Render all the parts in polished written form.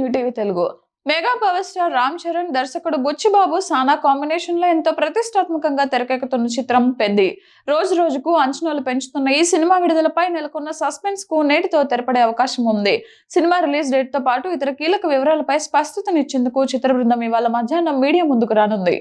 ETV Telugu. Mega power star Ram Charan, దర్శకుడు బుచ్చిబాబు సానా combination లో ఎంతో ప్రతిష్టాత్మకంగా తెరకెక్కుతున్న చిత్రం పెద్ది. రోజు రోజుకు అంచనాలు పెంచుతున్న ఈ సినిమా విడుదలపై నెలకొన్న సస్పెన్స్ కు నేటితో తెరపడే అవకాశం ఉంది. సినిమా రిలీజ్ డేట్ తో పాటు ఇతర కీలక వివరాలపై స్పష్టతనిచ్చేందుకు చిత్ర బృందం ఇవాళ మధ్యాహ్నం మీడియా ముందుకు రానుంది.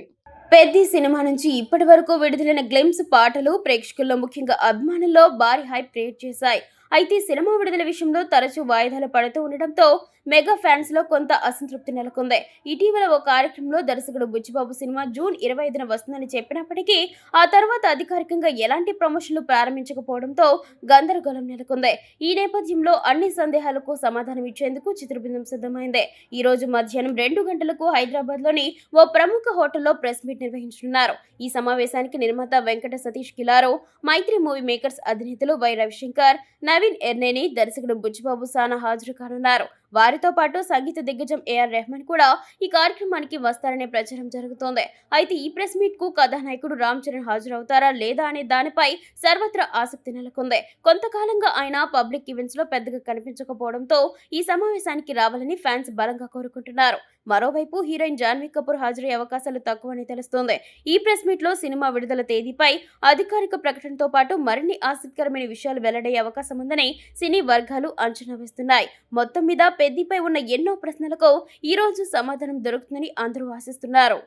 పెద్ది సినిమా నుంచి ఇప్పటి వరకు విడుదలైన గ్లిమ్స్ పాటలు ప్రేక్షకుల్లో ముఖ్యంగా అభిమానుల్లో భారీ హైప్ క్రియేట్ చేశాయి. అయితే సినిమా విడుదల విషయంలో తరచూ వాయిదాలు పడుతూ ఉండడంతో మెగా ఫ్యాన్స్ లో కొంత అసంతృప్తి నెలకొంది. ఇటీవల ఓ కార్యక్రమంలో దర్శకుడు బుచ్చిబాబు సినిమా జూన్ 25న వస్తుందని చెప్పినప్పటికీ ఆ తర్వాత అధికారికంగా ఎలాంటి ప్రమోషన్లు ప్రారంభించకపోవడంతో గందరగోళం నెలకొంది. ఈ నేపథ్యంలో అన్ని సందేహాలకు సమాధానం ఇచ్చేందుకు చిత్రబృందం సిద్ధమైంది. ఈ రోజు మధ్యాహ్నం 2 గంటలకు హైదరాబాద్ లోని ఓ ప్రముఖ హోటల్లో ప్రెస్ మీట్ నిర్వహించనున్నారు. ఈ సమావేశానికి నిర్మాత వెంకట సతీష్ కిలారో, మైత్రి మూవీ మేకర్స్ అధినేతలు వై రవిశంకర్, నవీన్ ఎర్నేని, దర్శకుడు బుచ్చిబాబు సానా హాజరు కానున్నారు. వారితో పాటు సంగీత దిగ్గజం ఏఆర్ రెహమాన్ కూడా ఈ కార్యక్రమానికి వస్తారనే ప్రచారం జరుగుతోంది. అయితే ఈ ప్రెస్ మీట్ కు కథానాయకుడు రామ్ చరణ్ హాజరవుతారా లేదా అనే దానిపై సర్వత్రా ఆసక్తి నెలకొంది. కొంతకాలంగా ఆయన పబ్లిక్ ఈవెంట్స్ లో పెద్దగా కనిపించకపోవడంతో ఈ సమావేశానికి రావాలని ఫ్యాన్స్ బలంగా కోరుకుంటున్నారు. మరోవైపు హీరోయిన్ జాన్వీ కపూర్ హాజరయ్యే అవకాశాలు తక్కువని తెలుస్తోంది. ఈ ప్రెస్ మీట్ లో సినిమా విడుదల తేదీపై అధికారిక ప్రకటనతో పాటు మరిన్ని ఆసక్తికరమైన విషయాలు వెల్లడయ్యే అవకాశం ఉందని సినీ వర్గాలు అంచనా వేస్తున్నాయి. మొత్తం మీద పెద్దిపై ఉన్న ఎన్నో ప్రశ్నలకు ఈ రోజు సమాధానం దొరుకుతుందని అందరూ ఆశిస్తున్నారు.